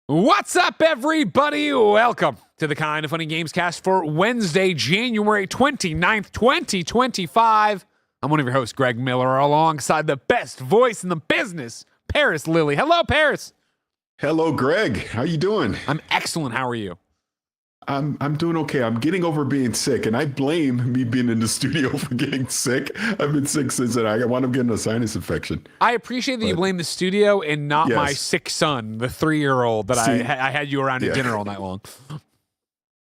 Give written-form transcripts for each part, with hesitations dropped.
What's up, everybody? Welcome to the Kind of Funny Gamescast for Wednesday, January 29th, 2025. I'm one of your hosts, Greg Miller, alongside the best voice in the business, Paris Lilly. Hello, Paris. Hello, Greg. How you doing? I'm excellent. How are you? I'm doing okay. I'm getting over being sick, and I blame me being in the studio for getting sick. I've been sick since I wound up getting a sinus infection. I appreciate that you blame the studio and not my sick son, the 3-year-old that I had you around at dinner all night long.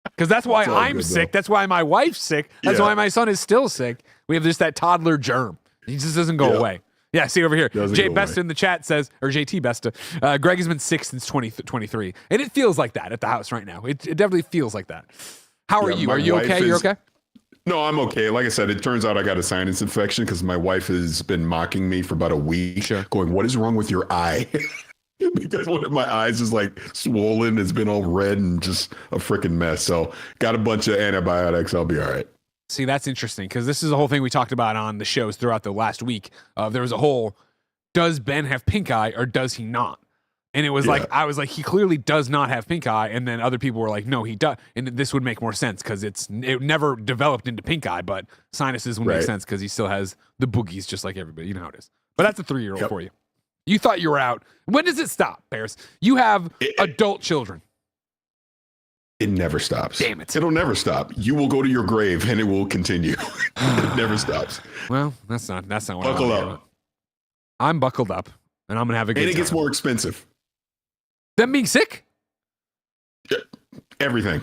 Because that's why I'm sick. That's why my wife's sick. That's why my son is still sick. We have just that toddler germ. He just doesn't go away. Yeah, see over here. Jay Besta in the chat says, or JT Besta, Greg has been sick since 2023. And it feels like that at the house right now. It definitely feels like that. How are you? Are you okay? You're okay? No, I'm okay. Like I said, it turns out I got a sinus infection because my wife has been mocking me for about a week, going, "What is wrong with your eye?" Because one of my eyes is like swollen. It's been all red and just a freaking mess. So got a bunch of antibiotics. I'll be all right. See, that's interesting because this is the whole thing we talked about on the shows throughout the last week. There was a whole, does Ben have pink eye or does he not? And it was like, I was like, he clearly does not have pink eye. And then other people were like, no, he does. And this would make more sense because it never developed into pink eye, but sinuses would make sense because he still has the boogies just like everybody. You know how it is. But that's a 3-year-old for you. You thought you were out. When does it stop, Paris? You have adult children. It never stops. Damn it. It'll never stop. You will go to your grave and it will continue. It never stops. Well, that's not what Buckle up. I'm buckled up and I'm going to have a good time. And it gets more expensive. Them being sick? Everything.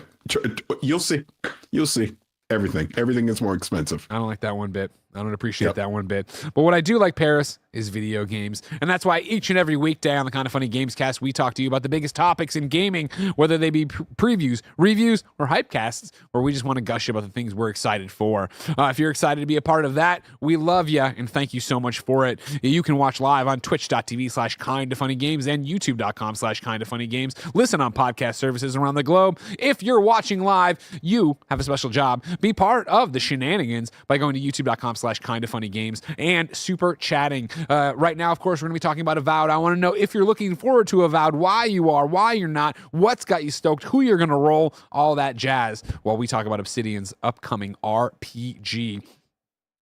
You'll see. You'll see. Everything gets more expensive. I don't like that one bit. I don't appreciate that one bit. But what I do like, Paris, is video games. And that's why each and every weekday on the Kind of Funny Gamescast, we talk to you about the biggest topics in gaming, whether they be previews, reviews, or hypecasts, or we just want to gush about the things we're excited for. If you're excited to be a part of that, we love you, and thank you so much for it. You can watch live on twitch.tv/kindoffunnygames and youtube.com/kindoffunnygames. Listen on podcast services around the globe. If you're watching live, you have a special job. Be part of the shenanigans by going to youtube.com/kindoffunnygames and super chatting. Right now, of course, we're going to be talking about Avowed. I want to know if you're looking forward to Avowed, why you are, why you're not, what's got you stoked, who you're going to roll, all that jazz, while we talk about Obsidian's upcoming RPG.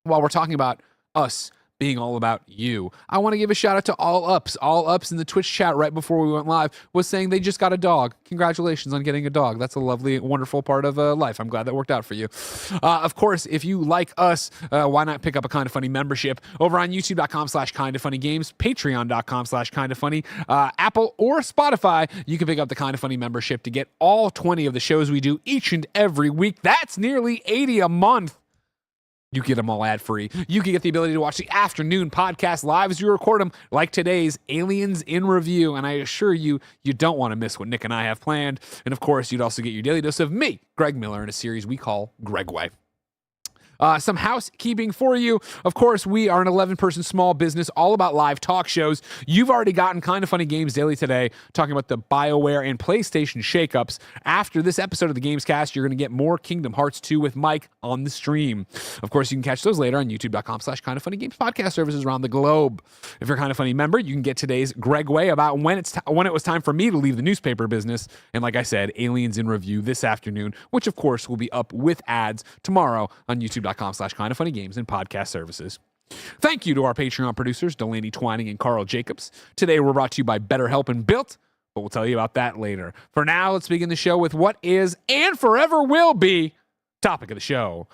While we're talking about us being all about you, I want to give a shout out to All Ups. All Ups in the Twitch chat right before we went live was saying they just got a dog. Congratulations on getting a dog. That's a lovely, wonderful part of life. I'm glad that worked out for you. Of course, if you like us, why not pick up a Kind of Funny membership over on youtube.com/kindoffunnygames, patreon.com/kindoffunny, Apple or Spotify. You can pick up the Kind of Funny membership to get all 20 of the shows we do each and every week. That's nearly 80 a month. You get them all ad-free. You can get the ability to watch the afternoon podcast live as you record them, like today's Aliens in Review. And I assure you, you don't want to miss what Nick and I have planned. And of course, you'd also get your daily dose of me, Greg Miller, in a series we call Gregway. Some housekeeping for you. Of course, we are an 11-person small business all about live talk shows. You've already gotten Kind of Funny Games Daily today, talking about the BioWare and PlayStation shakeups. After this episode of the Gamescast, you're going to get more Kingdom Hearts 2 with Mike on the stream. Of course, you can catch those later on youtube.com/kindoffunnygames podcast services around the globe. If you're a Kind of Funny member, you can get today's Gregway about when it was time for me to leave the newspaper business. And like I said, Aliens in Review this afternoon, which of course will be up with ads tomorrow on youtube.com/kindoffunnygames and podcast services. Thank you to our Patreon producers, Delaney Twining and Carl Jacobs. Today, we're brought to you by BetterHelp and Built, but we'll tell you about that later. For now, let's begin the show with what is and forever will be topic of the show.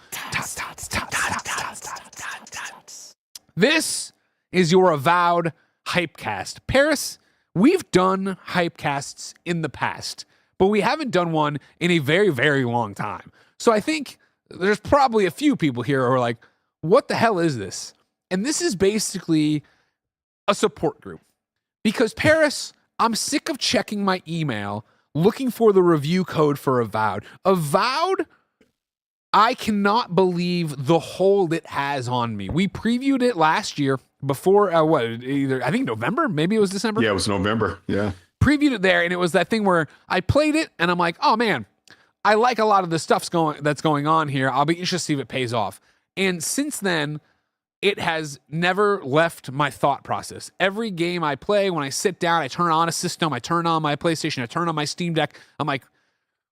This is your Avowed Hypecast. Paris, we've done Hypecasts in the past, but we haven't done one in a very, very long time. So I think there's probably a few people here who are like, what the hell is this? And this is basically a support group. Because Paris, I'm sick of checking my email, looking for the review code for Avowed. Avowed, I cannot believe the hold it has on me. We previewed it last year before, I think November? Maybe it was December? Yeah, it was November. Yeah. Previewed it there, and it was that thing where I played it, and I'm like, oh man, I like a lot of the stuff that's going on here. I'll be interested to see if it pays off. And since then, it has never left my thought process. Every game I play, when I sit down, I turn on a system, I turn on my PlayStation, I turn on my Steam Deck, I'm like,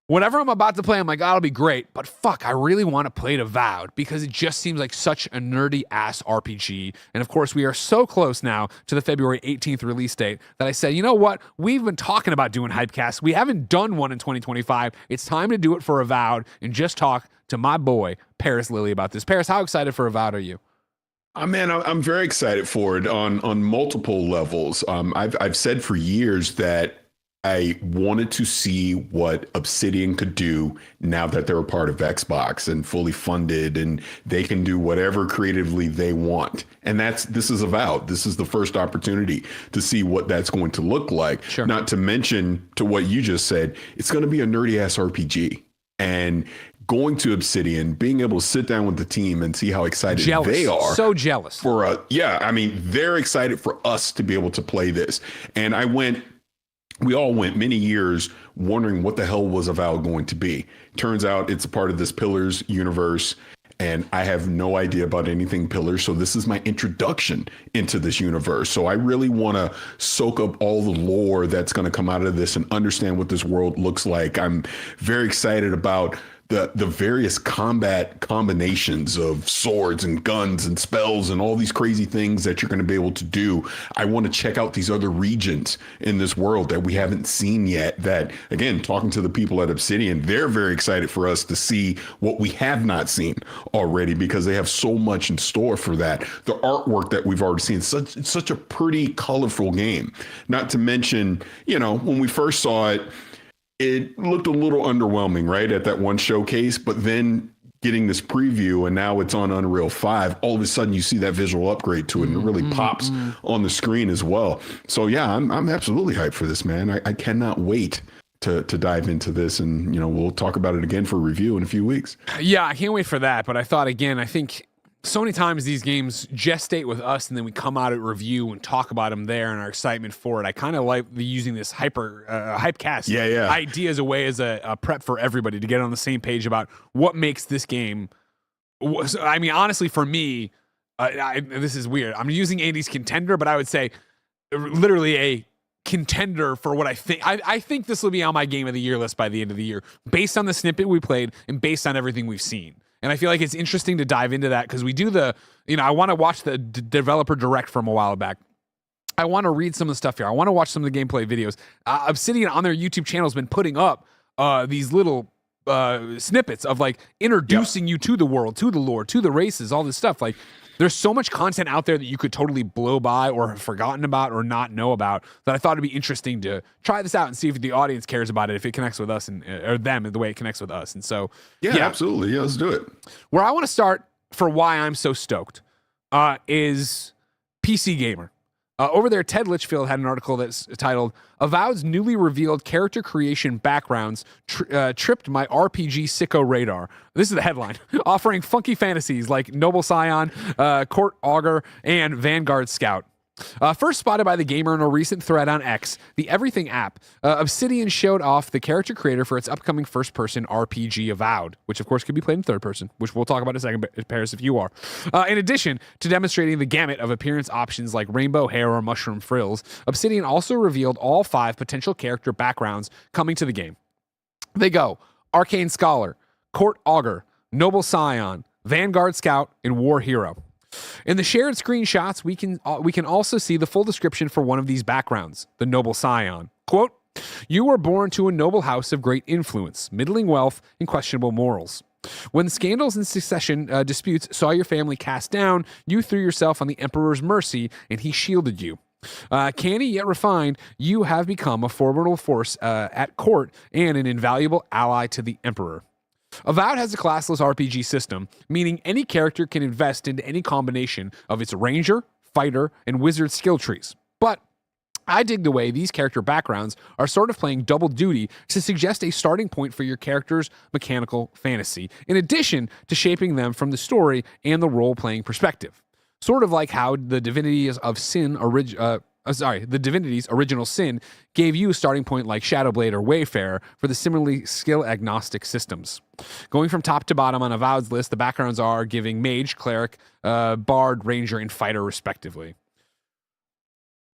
whatever I'm about to play, I'm like, oh, it'll be great. But fuck, I really want to play Avowed because it just seems like such a nerdy ass RPG. And of course, we are so close now to the February 18th release date that I said, you know what? We've been talking about doing Hypecast. We haven't done one in 2025. It's time to do it for Avowed and just talk to my boy, Paris Lilly, about this. Paris, how excited for Avowed are you? Man, I'm very excited for it on multiple levels. I've said for years that I wanted to see what Obsidian could do now that they're a part of Xbox and fully funded, and they can do whatever creatively they want. And this is Avowed. This is the first opportunity to see what that's going to look like. Sure. Not to mention, to what you just said, it's going to be a nerdy ass RPG. And going to Obsidian, being able to sit down with the team and see how excited they are. So jealous. They're excited for us to be able to play this. And we all went many years wondering what the hell was Avowed going to be. Turns out it's a part of this Pillars universe, and I have no idea about anything Pillars. So this is my introduction into this universe. So I really want to soak up all the lore that's going to come out of this and understand what this world looks like. I'm very excited about the various combat combinations of swords and guns and spells and all these crazy things that you're going to be able to do. I want to check out these other regions in this world that we haven't seen yet, that, again, talking to the people at Obsidian, they're very excited for us to see what we have not seen already because they have so much in store for that. The artwork that we've already seen, such a pretty colorful game. Not to mention, when we first saw it, it looked a little underwhelming, right, at that one showcase, but then getting this preview and now it's on Unreal 5, all of a sudden you see that visual upgrade to it and it really pops on the screen as well. So yeah, I'm absolutely hyped for this, man. I cannot wait to dive into this, and we'll talk about it again for review in a few weeks. Yeah, I can't wait for that. But I think so many times these games gestate with us and then we come out at review and talk about them there and our excitement for it. I kind of like using this Hypecast idea as a way, as a prep for everybody to get on the same page about what makes this game. I mean, honestly, for me, this is weird. I'm using Andy's contender, but I would say literally a contender for what I think. I think this will be on my game of the year list by the end of the year, based on the snippet we played and based on everything we've seen. And I feel like it's interesting to dive into that because we do I want to watch the developer direct from a while back. I want to read some of the stuff here. I want to watch some of the gameplay videos. Obsidian on their YouTube channel has been putting up these little snippets of like introducing you to the world, to the lore, to the races, all this stuff. Like, there's so much content out there that you could totally blow by or have forgotten about or not know about that I thought it'd be interesting to try this out and see if the audience cares about it, if it connects with us or them the way it connects with us. And so, yeah, absolutely. Yeah, let's do it. Where I want to start for why I'm so stoked is PC Gamer. Over there, Ted Litchfield had an article that's titled "Avowed's newly revealed character creation backgrounds tripped my RPG sicko radar." This is the headline. Offering funky fantasies like Noble Scion, Court Augur, and Vanguard Scout. First spotted by The Gamer in a recent thread on X, the Everything app, Obsidian showed off the character creator for its upcoming first-person RPG Avowed, which of course could be played in third person, which we'll talk about in a second, Paris, if you are. In addition to demonstrating the gamut of appearance options like rainbow hair or mushroom frills, Obsidian also revealed all 5 potential character backgrounds coming to the game. They go Arcane Scholar, Court Augur, Noble Scion, Vanguard Scout, and War Hero. In the shared screenshots, we can also see the full description for one of these backgrounds, the Noble Scion. Quote, "You were born to a noble house of great influence, middling wealth, and questionable morals. When scandals and succession disputes saw your family cast down, you threw yourself on the Emperor's mercy, and he shielded you. Canny yet refined, you have become a formidable force at court and an invaluable ally to the Emperor. Avowed has a classless RPG system, meaning any character can invest into any combination of its ranger, fighter, and wizard skill trees. But I dig the way these character backgrounds are sort of playing double duty to suggest a starting point for your character's mechanical fantasy, in addition to shaping them from the story and the role-playing perspective. Sort of like how the Divinities of Sin the Divinity's Original Sin gave you a starting point like Shadowblade or Wayfarer for the similarly skill-agnostic systems. Going from top to bottom on Avowed's list, the backgrounds are giving Mage, Cleric, Bard, Ranger, and Fighter, respectively.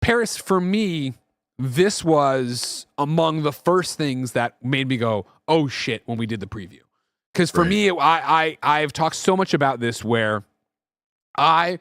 Paris, for me, this was among the first things that made me go, oh shit, when we did the preview. Because for me, I've talked so much about this where I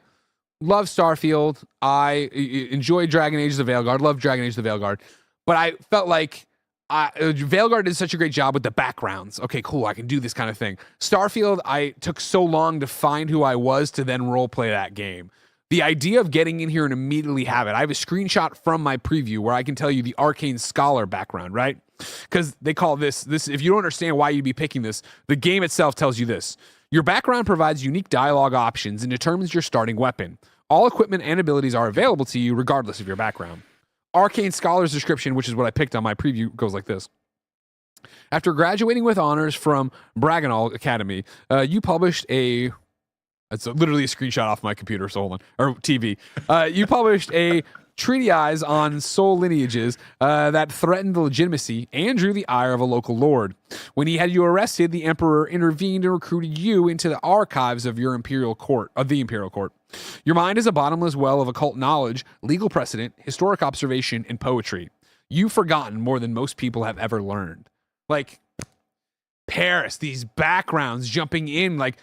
love Starfield. I enjoy Dragon Age of the Veilguard. Love Dragon Age of the Veilguard. But I felt like Veilguard did such a great job with the backgrounds. Okay, cool. I can do this kind of thing. Starfield, I took so long to find who I was to then roleplay that game. The idea of getting in here and immediately have it. I have a screenshot from my preview where I can tell you the Arcane Scholar background, right? Because they call this, if you don't understand why you'd be picking this, the game itself tells you this. Your background provides unique dialogue options and determines your starting weapon. All equipment and abilities are available to you regardless of your background. Arcane Scholar's description, which is what I picked on my preview, goes like this. After graduating with honors from Braganol Academy, you published a... That's literally a screenshot off my computer, so hold on. Or TV. You published a treatise on soul lineages that threatened the legitimacy and drew the ire of a local lord. When he had you arrested, the emperor intervened and recruited you into the archives of your imperial court, of the imperial court. Your mind is a bottomless well of occult knowledge, legal precedent, historic observation, and poetry. You've forgotten more than most people have ever learned. Like, Paris, these backgrounds jumping in, like,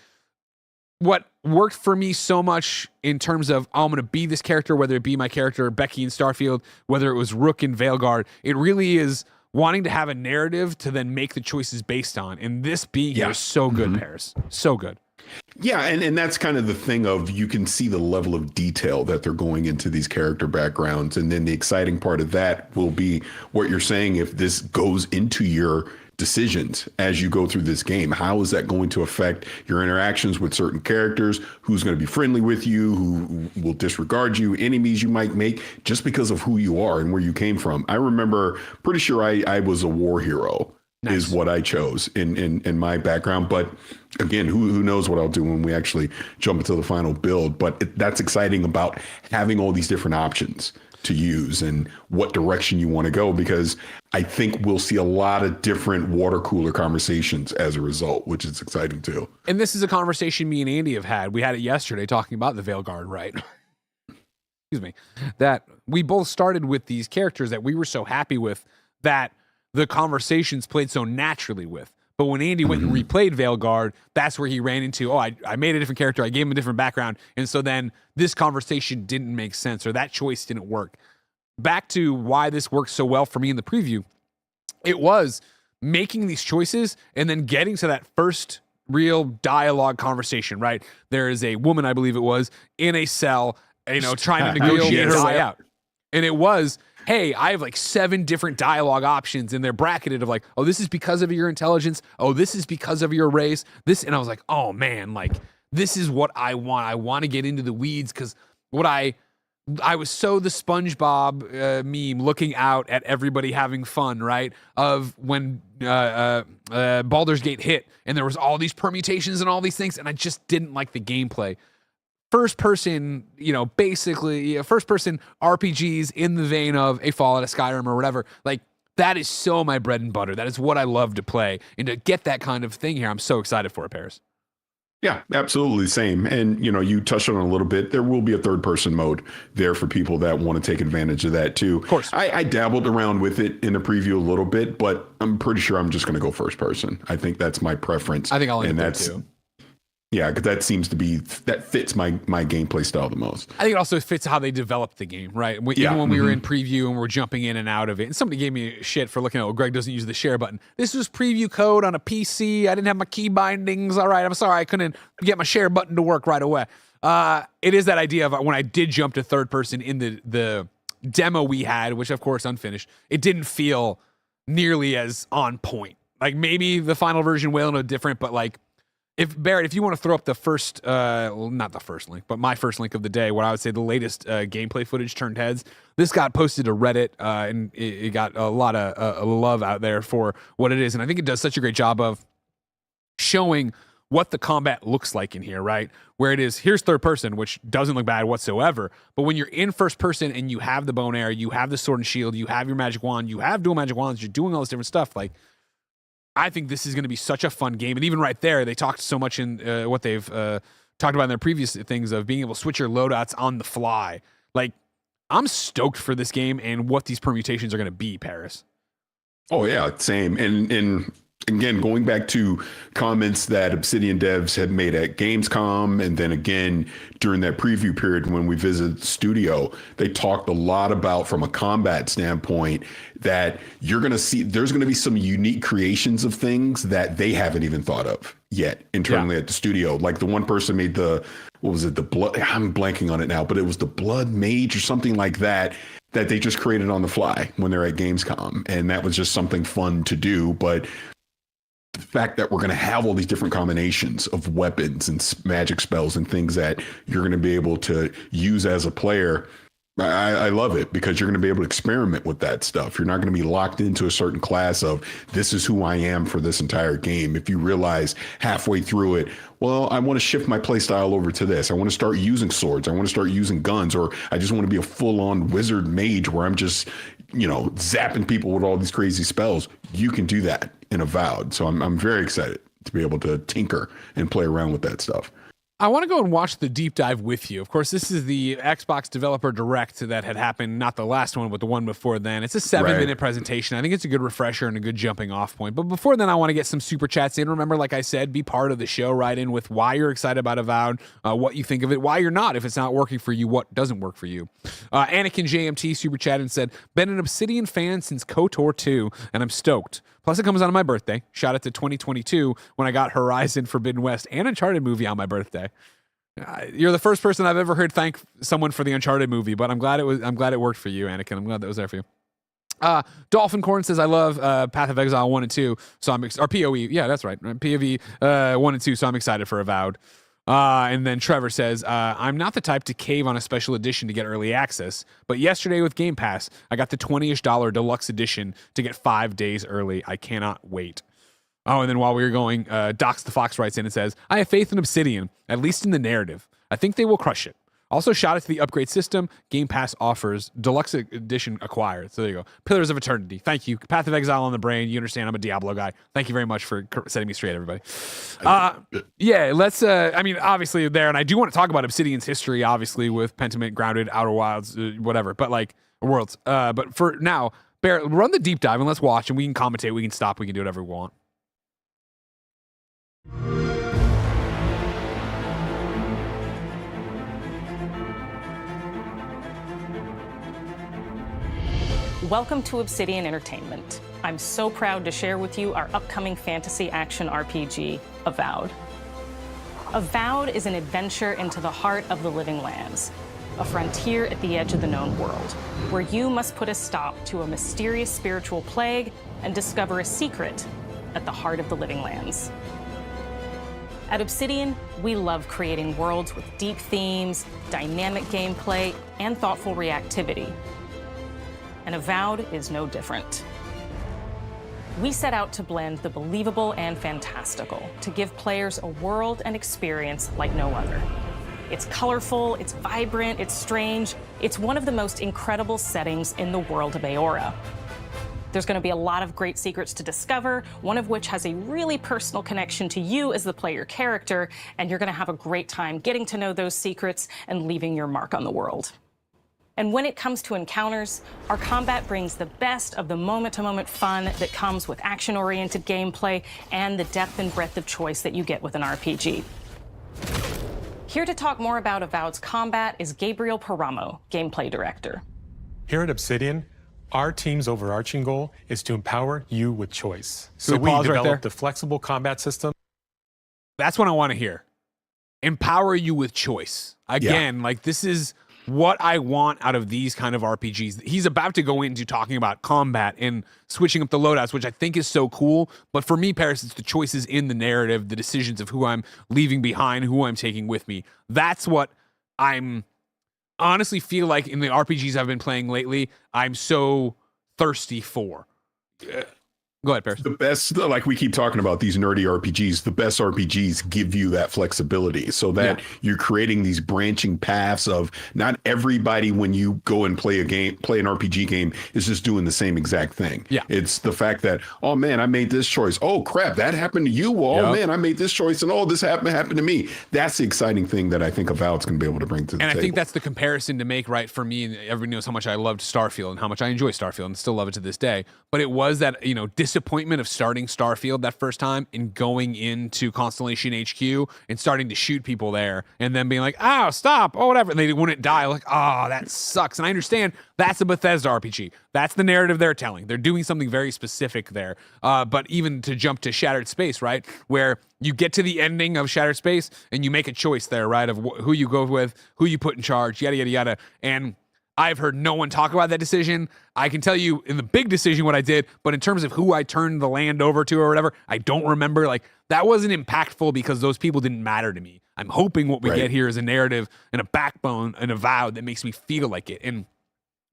what worked for me so much in terms of, I'm going to be this character, whether it be my character Becky in Starfield, whether it was Rook in Veilguard, it really is wanting to have a narrative to then make the choices based on. And this being here is so good, Paris. So good. Yeah, and that's kind of the thing of, you can see the level of detail that they're going into these character backgrounds. And then the exciting part of that will be what you're saying, if this goes into your decisions as you go through this game. How is that going to affect your interactions with certain characters? Who's going to be friendly with you? Who will disregard you? Enemies you might make just because of who you are and where you came from. I remember, pretty sure I was a war hero. Nice. Is what I chose in my background. But again, who knows what I'll do when we actually jump into the final build. But that's exciting about having all these different options to use and what direction you want to go, because I think we'll see a lot of different water cooler conversations as a result, which is exciting too. And this is a conversation me and Andy have had. We had it yesterday talking about the Veilguard, right? Excuse me. That we both started with these characters that we were so happy with that the conversations played so naturally with. But when Andy went and replayed Veilguard, that's where he ran into, I made a different character, I gave him a different background, and so then this conversation didn't make sense, or that choice didn't work. Back to why this worked so well for me in the preview, it was making these choices and then getting to that first real dialogue conversation, right? There is a woman, I believe it was, in a cell, trying to negotiate her way out. And it was, hey, I have like 7 different dialogue options, and they're bracketed of like, oh, this is because of your intelligence. Oh, this is because of your race. And I was like, oh man, like this is what I want. I want to get into the weeds, because what I was so the SpongeBob meme looking out at everybody having fun, right? Of when Baldur's Gate hit, and there was all these permutations and all these things, and I just didn't like the gameplay. First person, basically first person RPGs in the vein of a Fallout, a Skyrim, or whatever. Like, that is so my bread and butter. That is what I love to play. And to get that kind of thing here, I'm so excited for it, Paris. Yeah, absolutely. Same. And, you touched on it a little bit. There will be a third person mode there for people that want to take advantage of that too. Of course. I dabbled around with it in the preview a little bit, but I'm pretty sure I'm just going to go first person. I think that's my preference. I think I'll end up too. Yeah, because that fits my gameplay style the most. I think it also fits how they developed the game, right? Even when we were in preview and we're jumping in and out of it. And somebody gave me shit for looking at, Greg doesn't use the share button. This was preview code on a PC. I didn't have my key bindings. All right, I'm sorry. I couldn't get my share button to work right away. It is that idea of when I did jump to third person in the demo we had, which of course unfinished, it didn't feel nearly as on point. Like maybe the final version will know different, but like, if Barrett, if you want to throw up the first, not the first link, but my first link of the day, what I would say the latest gameplay footage turned heads. This got posted to Reddit, and it got a lot of love out there for what it is. And I think it does such a great job of showing what the combat looks like in here, right? Where it is, here's third person, which doesn't look bad whatsoever. But when you're in first person and you have the bow and arrow, you have the sword and shield, you have your magic wand, you have dual magic wands, you're doing all this different stuff. Like, I think this is going to be such a fun game. And even right there, they talked so much in what they've talked about in their previous things of being able to switch your loadouts on the fly. Like, I'm stoked for this game and what these permutations are going to be, Paris. Oh yeah, same. And again, going back to comments that Obsidian devs had made at Gamescom, and then again during that preview period when we visited the studio, they talked a lot about, from a combat standpoint, that you're going to see there's going to be some unique creations of things that they haven't even thought of yet internally at the studio. Like the one person made the blood, I'm blanking on it now, but it was the blood mage or something like that they just created on the fly when they're at Gamescom. And that was just something fun to do. But the fact that we're going to have all these different combinations of weapons and magic spells and things that you're going to be able to use as a player, I love it, because you're going to be able to experiment with that stuff. You're not going to be locked into a certain class of, this is who I am for this entire game. If you realize halfway through it, well, I want to shift my play style over to this. I want to start using swords. I want to start using guns, or I just want to be a full-on wizard mage where I'm just, zapping people with all these crazy spells. You can do that in Avowed. So I'm very excited to be able to tinker and play around with that stuff. I want to go and watch the deep dive with you. Of course, this is the Xbox Developer Direct that had happened, not the last one, but the one before then. It's a 7-minute presentation. I think it's a good refresher and a good jumping off point. But before then, I want to get some super chats in. Remember, like I said, be part of the show. Write in with why you're excited about Avowed, what you think of it, why you're not. If it's not working for you, what doesn't work for you. Anakin JMT super chat and said, been an Obsidian fan since KOTOR 2, and I'm stoked. Plus, it comes on my birthday. Shout out to 2022 when I got Horizon Forbidden West and Uncharted movie on my birthday. You're the first person I've ever heard thank someone for the Uncharted movie, but I'm glad it worked for you, Anakin. I'm glad that was there for you. Dolphin Corn says, I love Path of Exile 1 and 2, so or PoE. Yeah, that's right. PoE 1 and 2, so I'm excited for Avowed. And then Trevor says, I'm not the type to cave on a special edition to get early access, but yesterday with Game Pass, I got the $20-ish deluxe edition to get 5 days early. I cannot wait. Oh, and then while we were going, Docs the Fox writes in and says, I have faith in Obsidian, at least in the narrative. I think they will crush it. Also, shout out to the upgrade system. Game Pass offers deluxe edition acquired. So there you go. Pillars of Eternity. Thank you. Path of Exile on the brain. You understand I'm a Diablo guy. Thank you very much for setting me straight, everybody. Yeah, let's, obviously there, and I do want to talk about Obsidian's history, obviously, with Pentiment, Grounded, Outer Wilds, whatever, but like, Worlds. But for now, Bear, run the deep dive and let's watch, and we can commentate, we can stop, we can do whatever we want. Welcome to Obsidian Entertainment. I'm so proud to share with you our upcoming fantasy action RPG, Avowed. Avowed is an adventure into the heart of the living lands, a frontier at the edge of the known world, where you must put a stop to a mysterious spiritual plague and discover a secret at the heart of the living lands. At Obsidian, we love creating worlds with deep themes, dynamic gameplay, and thoughtful reactivity. And Avowed is no different. We set out to blend the believable and fantastical to give players a world and experience like no other. It's colorful, it's vibrant, it's strange. It's one of the most incredible settings in the world of Aora. There's going to be a lot of great secrets to discover, one of which has a really personal connection to you as the player character, and you're going to have a great time getting to know those secrets and leaving your mark on the world. And when it comes to encounters, our combat brings the best of the moment-to-moment fun that comes with action-oriented gameplay and the depth and breadth of choice that you get with an RPG. Here to talk more about Avowed's combat is Gabriel Paramo, Gameplay Director. Here at Obsidian, our team's overarching goal is to empower you with choice. So we developed the flexible combat system. That's what I want to hear. Empower you with choice. Again, like this is what I want out of these kind of RPGs. He's about to go into talking about combat and switching up the loadouts, which I think is so cool. But for me, Paris, it's the choices in the narrative, the decisions of who I'm leaving behind, who I'm taking with me. That's what I'm honestly feel like in the RPGs I've been playing lately, I'm so thirsty for. Go ahead, Paris. The best, like we keep talking about these nerdy RPGs, the best RPGs give you that flexibility so that you're creating these branching paths of not everybody when you go and play an RPG game is just doing the same exact thing. Yeah. It's the fact that, oh man, I made this choice. Oh crap, that happened to you. Oh man, I made this choice and this happened to me. That's the exciting thing that I think Avowed's going to be able to bring to the table. And I think that's the comparison to make, right, for me. And everyone knows how much I loved Starfield and how much I enjoy Starfield and still love it to this day. But it was that, disappointment of starting Starfield that first time and going into Constellation HQ and starting to shoot people there and then being like, oh, stop, oh, whatever. And they wouldn't die. Like, oh, that sucks. And I understand that's a Bethesda RPG. That's the narrative they're telling. They're doing something very specific there. But even to jump to Shattered Space, right, where you get to the ending of Shattered Space and you make a choice there, right, of who you go with, who you put in charge, yada, yada, yada. And I've heard no one talk about that decision. I can tell you in the big decision what I did, but in terms of who I turned the land over to or whatever, I don't remember. Like, that wasn't impactful because those people didn't matter to me. I'm hoping what we get here is a narrative and a backbone and Avowed that makes me feel like it. And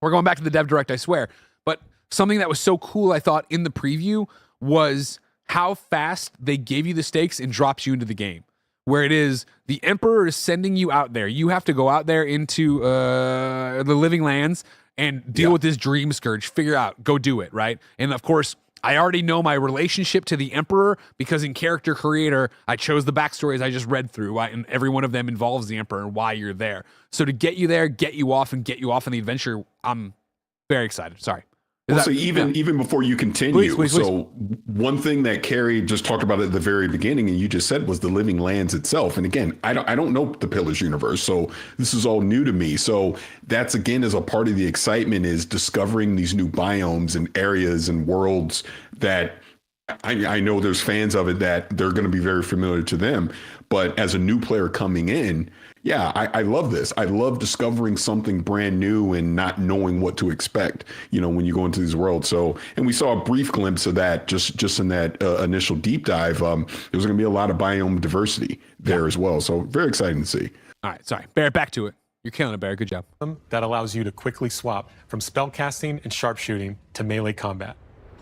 we're going back to the Dev Direct, I swear. But something that was so cool, I thought, in the preview was how fast they gave you the stakes and drops you into the game. Where it is, the Emperor is sending you out there. You have to go out there into the Living Lands and deal with this Dream Scourge. Figure out, go do it, right? And of course, I already know my relationship to the Emperor because in Character Creator, I chose the backstories I just read through, and every one of them involves the Emperor and why you're there. So to get you there, get you off on the adventure, I'm very excited. Sorry. So even before you continue, please. So one thing that Carrie just talked about at the very beginning, and you just said, was the Living Lands itself. And again, I don't know the Pillars universe, so this is all new to me. So that's again is a part of the excitement, is discovering these new biomes and areas and worlds that I know there's fans of it that they're going to be very familiar to them. But as a new player coming in, I love this. I love discovering something brand new and not knowing what to expect, when you go into these worlds. So, and we saw a brief glimpse of that just in that initial deep dive. There's going to be a lot of biome diversity there as well. So very exciting to see. All right, sorry. Bear, back to it. You're killing it, Bear. Good job. That allows you to quickly swap from spellcasting and sharpshooting to melee combat.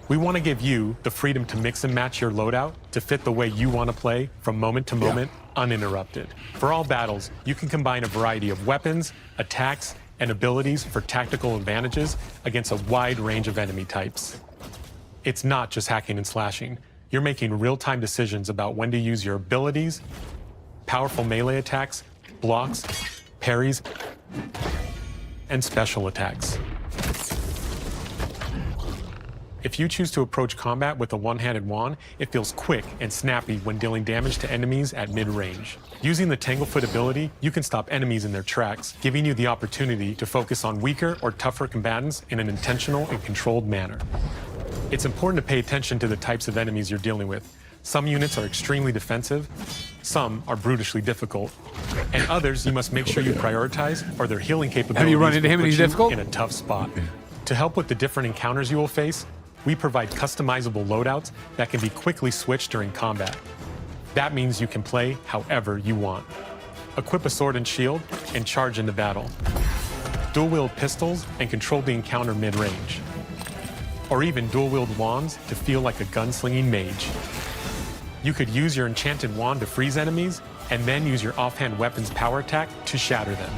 We want to give you the freedom to mix and match your loadout to fit the way you want to play from moment to moment, uninterrupted. For all battles, you can combine a variety of weapons, attacks, and abilities for tactical advantages against a wide range of enemy types. It's not just hacking and slashing. You're making real-time decisions about when to use your abilities, powerful melee attacks, blocks, parries, and special attacks. If you choose to approach combat with a one-handed wand, it feels quick and snappy when dealing damage to enemies at mid-range. Using the Tanglefoot ability, you can stop enemies in their tracks, giving you the opportunity to focus on weaker or tougher combatants in an intentional and controlled manner. It's important to pay attention to the types of enemies you're dealing with. Some units are extremely defensive, some are brutishly difficult, and others you must make sure you prioritize, or their healing capabilities Have you run into him and he's difficult? in a tough spot. To help with the different encounters you will face, we provide customizable loadouts that can be quickly switched during combat. That means you can play however you want. Equip a sword and shield and charge into battle. Dual-wield pistols and control the encounter mid-range. Or even dual-wield wands to feel like a gunslinging mage. You could use your enchanted wand to freeze enemies and then use your offhand weapon's power attack to shatter them.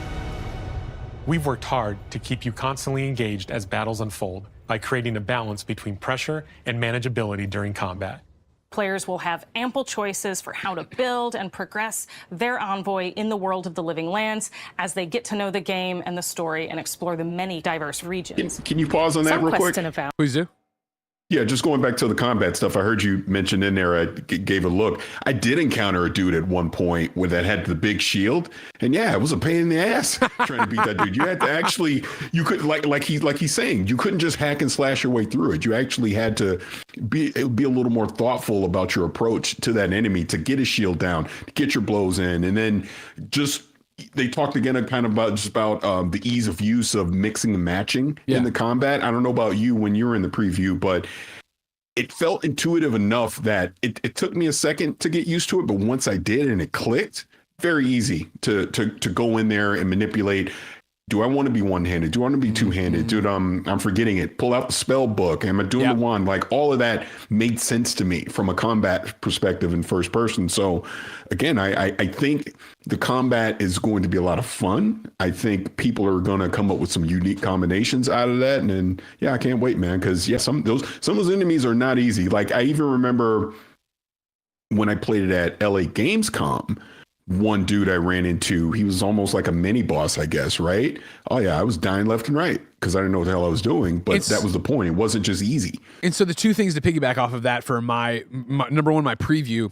We've worked hard to keep you constantly engaged as battles unfold by creating a balance between pressure and manageability during combat. Players will have ample choices for how to build and progress their envoy in the world of the Living Lands as they get to know the game and the story and explore the many diverse regions. Can you pause on that real quick? Please do. Yeah, just going back to the combat stuff, I heard you mention in there, I gave a look. I did encounter a dude at one point that had the big shield. And yeah, it was a pain in the ass trying to beat that dude. You had to actually, you could, like he's saying, you couldn't just hack and slash your way through it. You actually had to be a little more thoughtful about your approach to that enemy to get his shield down, to get your blows in. And then they talked again kind of about the ease of use of mixing and matching in the combat. I don't know about you when you were in the preview, but it felt intuitive enough that it took me a second to get used to it. But once I did and it clicked, very easy to go in there and manipulate. Do I want to be one-handed? Do I want to be two-handed? Dude, I'm forgetting it. Pull out the spell book. Am I doing the wand? Like all of that made sense to me from a combat perspective in first person. So again, I think the combat is going to be a lot of fun. I think people are going to come up with some unique combinations out of that. And then, I can't wait, man. Cause some of those enemies are not easy. Like I even remember when I played it at LA Gamescom, one dude I ran into, he was almost like a mini boss, I guess, right? Oh yeah, I was dying left and right because I didn't know what the hell I was doing, but that was the point. It wasn't just easy. And so the two things to piggyback off of that for my number one, my preview,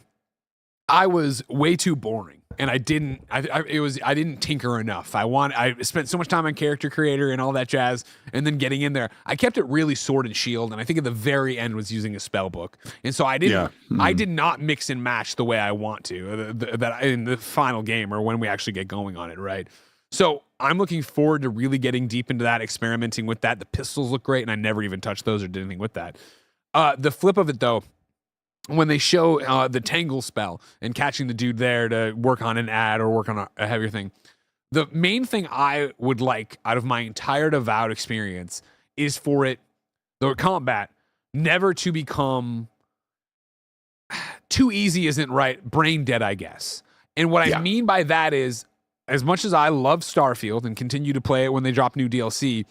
I was way too boring. And I didn't tinker enough. I spent so much time on character creator and all that jazz, and then getting in there, I kept it really sword and shield, and I think at the very end was using a spell book. And so I did not mix and match the way I want to that in the final game or when we actually get going on it, right? So I'm looking forward to really getting deep into that, experimenting with that. The pistols look great, and I never even touched those or did anything with that. The flip of it though, when they show the tangle spell and catching the dude there to work on an ad or work on a heavier thing, the main thing I would like out of my entire Avowed experience is for the combat never to become too easy isn't right, brain dead, I guess. And what I mean by that is, as much as I love Starfield and continue to play it when they drop new DLC,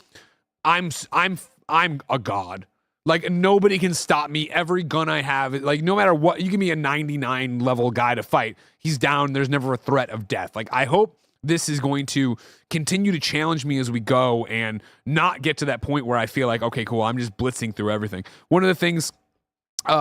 I'm a god. Like nobody can stop me. Every gun I have, like no matter what, you give me a 99 level guy to fight, he's down. There's never a threat of death. Like I hope this is going to continue to challenge me as we go and not get to that point where I feel like, okay, cool, I'm just blitzing through everything. One of the things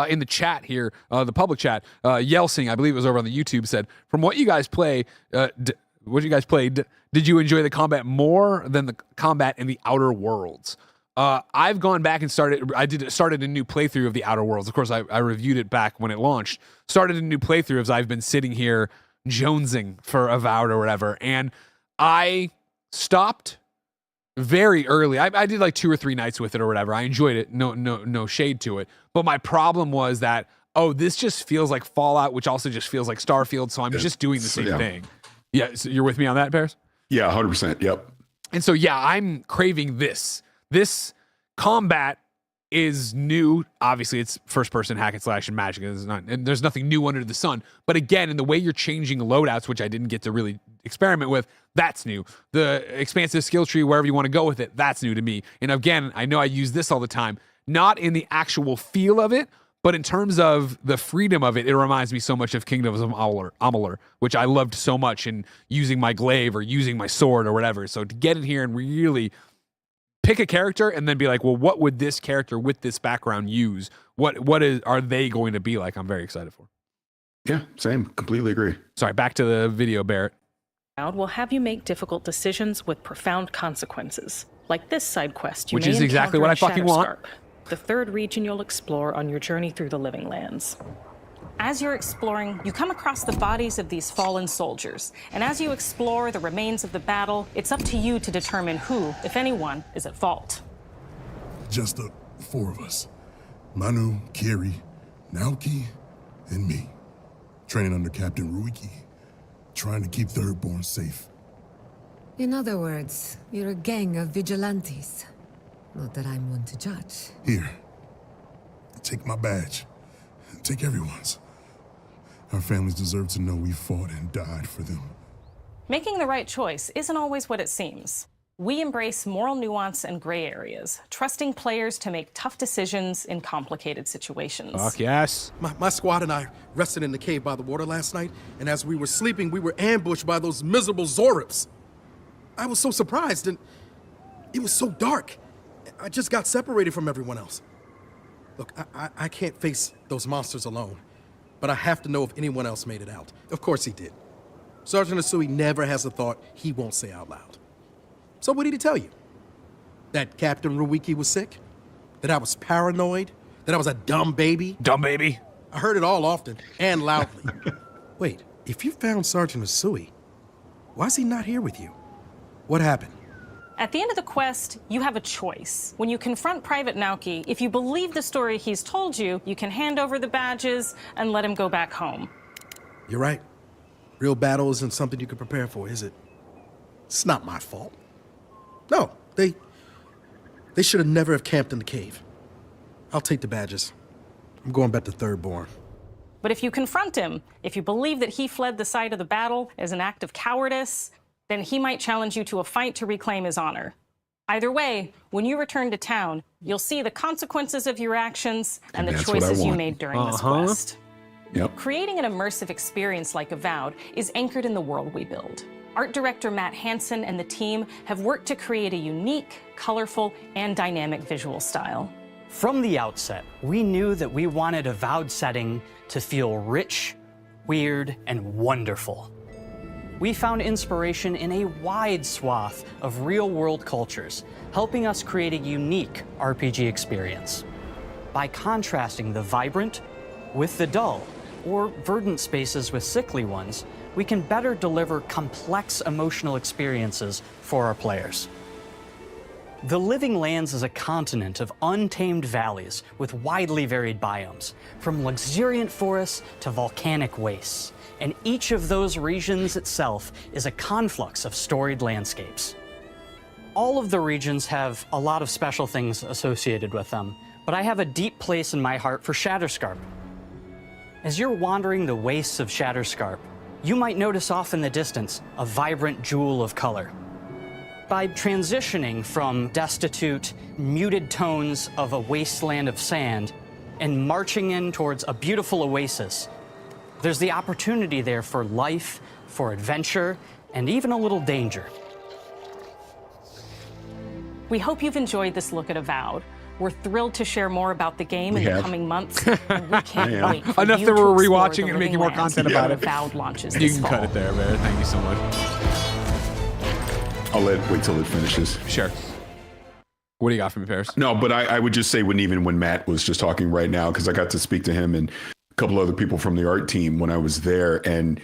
in the chat here, the public chat, Yelsing, I believe it was over on the YouTube, said, from what you guys play, what you guys played, did you enjoy the combat more than the combat in the Outer Worlds? I've gone back and started a new playthrough of the Outer Worlds. Of course, I reviewed it back when it launched. Started a new playthrough as I've been sitting here jonesing for Avowed or whatever. And I stopped very early. I did like 2 or 3 nights with it or whatever. I enjoyed it. No shade to it. But my problem was that, this just feels like Fallout, which also just feels like Starfield. So I'm just doing the same thing. Yeah. So you're with me on that, Paris? Yeah, 100%. Yep. And so, I'm craving this. This combat is new. Obviously, it's first-person hack and slash and magic. There's nothing new under the sun. But again, in the way you're changing loadouts, which I didn't get to really experiment with, that's new. The expansive skill tree, wherever you want to go with it, that's new to me. And again, I know I use this all the time, not in the actual feel of it, but in terms of the freedom of it, it reminds me so much of Kingdoms of Amalur, which I loved so much in using my glaive or using my sword or whatever. So to get in here and really pick a character and then be like, well, what would this character with this background use? Are they going to be like? I'm very excited for. Yeah, same. Completely agree. Sorry, back to the video, Barrett. Will have you make difficult decisions with profound consequences, like this side quest. Which is exactly what I fucking want. The third region you'll explore on your journey through the Living Lands. As you're exploring, you come across the bodies of these fallen soldiers. And as you explore the remains of the battle, it's up to you to determine who, if anyone, is at fault. Just the 4 of us. Manu, Kiri, Naoki, and me. Training under Captain Ruiki. Trying to keep Thirdborn safe. In other words, you're a gang of vigilantes. Not that I'm one to judge. Here. Take my badge. Take everyone's. Our families deserve to know we fought and died for them. Making the right choice isn't always what it seems. We embrace moral nuance and gray areas, trusting players to make tough decisions in complicated situations. Fuck yes. My squad and I rested in the cave by the water last night, and as we were sleeping, we were ambushed by those miserable Zorips. I was so surprised, and it was so dark. I just got separated from everyone else. Look, I can't face those monsters alone, but I have to know if anyone else made it out. Of course he did. Sergeant Asui never has a thought he won't say out loud. So what did he tell you? That Captain Ruiki was sick? That I was paranoid? That I was a dumb baby? Dumb baby? I heard it all often and loudly. Wait, if you found Sergeant Asui, why is he not here with you? What happened? At the end of the quest, you have a choice. When you confront Private Naoki, if you believe the story he's told you, you can hand over the badges and let him go back home. You're right. Real battle isn't something you can prepare for, is it? It's not my fault. No, they should have never have camped in the cave. I'll take the badges. I'm going back to Thirdborn. But if you confront him, if you believe that he fled the site of the battle as an act of cowardice, then he might challenge you to a fight to reclaim his honor. Either way, when you return to town, you'll see the consequences of your actions and the choices you made during this quest. Yep. Creating an immersive experience like Avowed is anchored in the world we build. Art director Matt Hansen and the team have worked to create a unique, colorful, and dynamic visual style. From the outset, we knew that we wanted Avowed setting to feel rich, weird, and wonderful. We found inspiration in a wide swath of real-world cultures, helping us create a unique RPG experience. By contrasting the vibrant with the dull, or verdant spaces with sickly ones, we can better deliver complex emotional experiences for our players. The Living Lands is a continent of untamed valleys with widely varied biomes, from luxuriant forests to volcanic wastes. And each of those regions itself is a conflux of storied landscapes. All of the regions have a lot of special things associated with them, but I have a deep place in my heart for Shatterscarp. As you're wandering the wastes of Shatterscarp, you might notice off in the distance a vibrant jewel of color. By transitioning from destitute, muted tones of a wasteland of sand and marching in towards a beautiful oasis, there's the opportunity there for life, for adventure, and even a little danger. We hope you've enjoyed this look at Avowed. We're thrilled to share more about the game in the coming months, and we can't wait for Enough you that to we're explore rewatching the and making living more lands content about when it. Avowed launches You this can fall. cut it there, man. Thank you so much. I'll wait till it finishes. Sure. What do you got for me, Paris? No, but I would just say when Matt was just talking right now, because I got to speak to him and a couple other people from the art team when I was there, and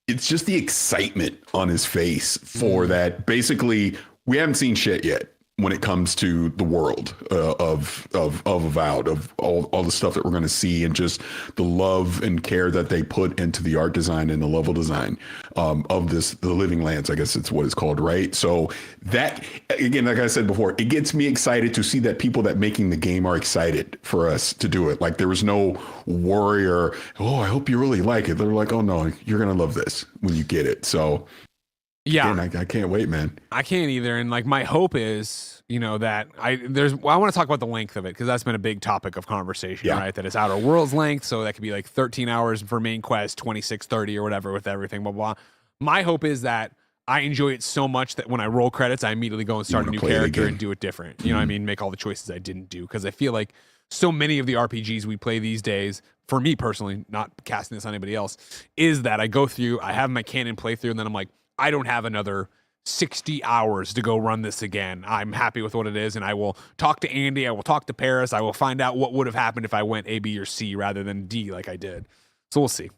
it's just the excitement on his face for that. Basically, we haven't seen shit yet when it comes to the world of Avowed, of all the stuff that we're going to see, and just the love and care that they put into the art design and the level design of the Living Lands, I guess it's what it's called, right? So that, again, like I said before, it gets me excited to see that people that making the game are excited for us to do it. Like, there was no worry or, oh, I hope you really like it. They're like, oh no, you're going to love this when you get it. So yeah, again, I can't wait, man. I can't either. And like, my hope is, that I want to talk about the length of it, because that's been a big topic of conversation, right? That it's Outer Worlds length. So that could be like 13 hours for main quest, 26, 30 or whatever with everything, blah, blah. My hope is that I enjoy it so much that when I roll credits, I immediately go and start a new character and do it different. You know what I mean? Make all the choices I didn't do. Because I feel like so many of the RPGs we play these days, for me personally, not casting this on anybody else, is that I go through, I have my canon playthrough, and then I'm like, I don't have another 60 hours to go run this again. I'm happy with what it is, and I will talk to Andy, I will talk to Paris, I will find out what would have happened if I went A, B, or C rather than D like I did. So we'll see.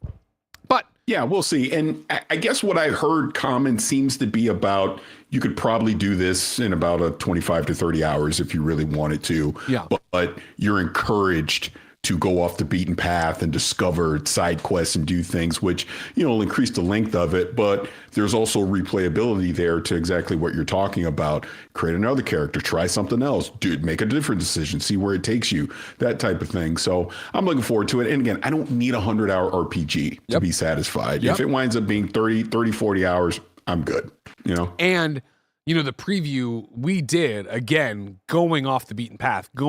But yeah, we'll see. And I guess what I heard common seems to be about, you could probably do this in about a 25 to 30 hours if you really wanted to. Yeah. But you're encouraged to go off the beaten path and discover side quests and do things, which, will increase the length of it. But there's also replayability there to exactly what you're talking about. Create another character, try something else, make a different decision, see where it takes you, that type of thing. So I'm looking forward to it. And again, I don't need a 100-hour RPG to be satisfied. If it winds up being 30, 40 hours, I'm good, And the preview we did, again, going off the beaten path, you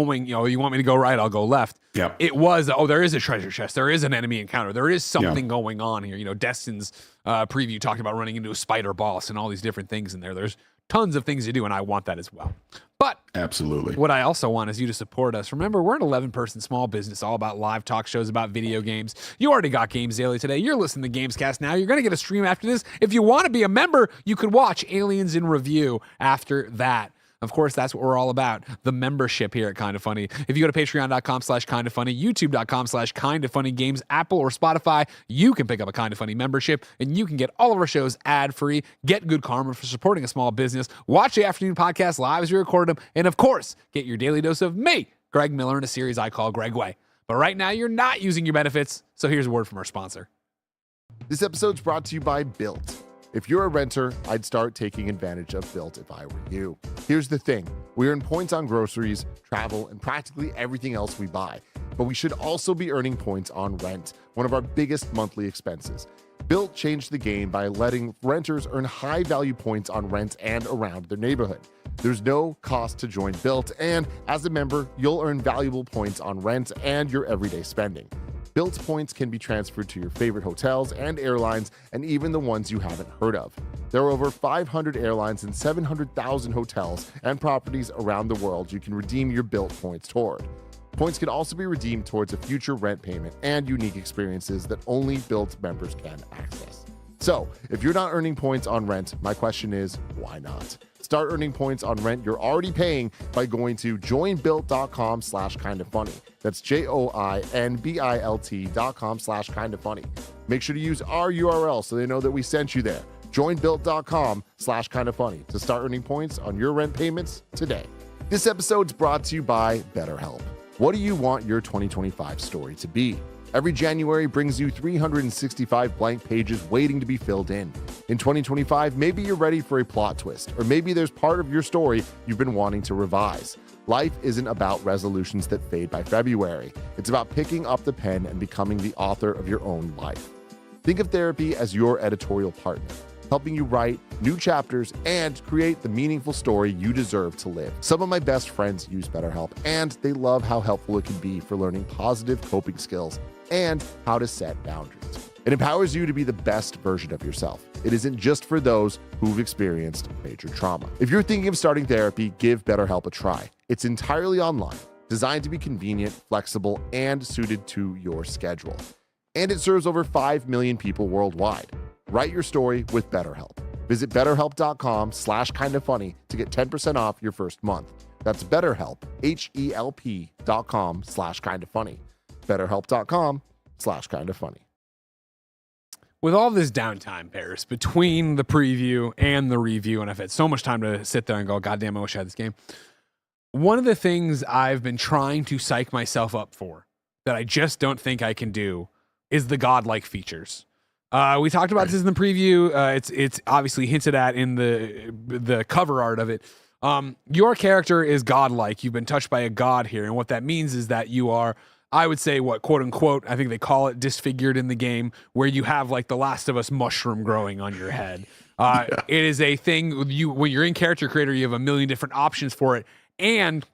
want me to go right, I'll go left. Yeah. It was, there is a treasure chest. There is an enemy encounter. There is something going on here. Destin's preview talked about running into a spider boss and all these different things in there. There's tons of things to do, and I want that as well. But absolutely, what I also want is you to support us. Remember, we're an 11-person small business all about live talk shows about video games. You already got Games Daily today. You're listening to Gamescast now. You're going to get a stream after this. If you want to be a member, you could watch Aliens in Review after that. Of course, that's what we're all about, the membership here at Kinda Funny. If you go to patreon.com/kindafunny, youtube.com/kindafunnygames, Apple or Spotify, you can pick up a Kinda Funny membership, and you can get all of our shows ad-free, get good karma for supporting a small business, watch the afternoon podcast live as we record them, and of course, get your daily dose of me, Greg Miller, in a series I call Greg Way. But right now, you're not using your benefits, so here's a word from our sponsor. This episode's brought to you by Built. If you're a renter, I'd start taking advantage of Built if I were you. Here's the thing. We earn points on groceries, travel, and practically everything else we buy. But we should also be earning points on rent, one of our biggest monthly expenses. Built changed the game by letting renters earn high-value points on rent and around their neighborhood. There's no cost to join Built, and as a member, you'll earn valuable points on rent and your everyday spending. Built points can be transferred to your favorite hotels and airlines, and even the ones you haven't heard of. There are over 500 airlines and 700,000 hotels and properties around the world you can redeem your Built points toward. Points can also be redeemed towards a future rent payment and unique experiences that only Built members can access. So, if you're not earning points on rent, my question is, why not? Start earning points on rent you're already paying by going to joinbuilt.com/kindafunny. That's joinbilt.com/kindafunny. Make sure to use our URL so they know that we sent you there. Joinbuilt.com/kindafunny to start earning points on your rent payments today. This episode's brought to you by BetterHelp. What do you want your 2025 story to be? Every January brings you 365 blank pages waiting to be filled in. In 2025, maybe you're ready for a plot twist, or maybe there's part of your story you've been wanting to revise. Life isn't about resolutions that fade by February. It's about picking up the pen and becoming the author of your own life. Think of therapy as your editorial partner, helping you write new chapters and create the meaningful story you deserve to live. Some of my best friends use BetterHelp, and they love how helpful it can be for learning positive coping skills and how to set boundaries. It empowers you to be the best version of yourself. It isn't just for those who've experienced major trauma. If you're thinking of starting therapy, give BetterHelp a try. It's entirely online, designed to be convenient, flexible, and suited to your schedule. And it serves over 5 million people worldwide. Write your story with BetterHelp. Visit betterhelp.com/kindafunny to get 10% off your first month. That's BetterHelp, HELP.com/kindafunny. BetterHelp.com/kindafunny. With all this downtime, Paris, between the preview and the review, and I've had so much time to sit there and go, God damn, I wish I had this game. One of the things I've been trying to psych myself up for that I just don't think I can do is the godlike features. We talked about this in the preview. It's obviously hinted at in the cover art of it. Your character is godlike. You've been touched by a god here, and what that means is that you are, I would say, what, quote unquote, I think they call it disfigured in the game, where you have like the Last of Us mushroom growing on your head. It is a thing when you're in Character Creator, you have a million different options for it, and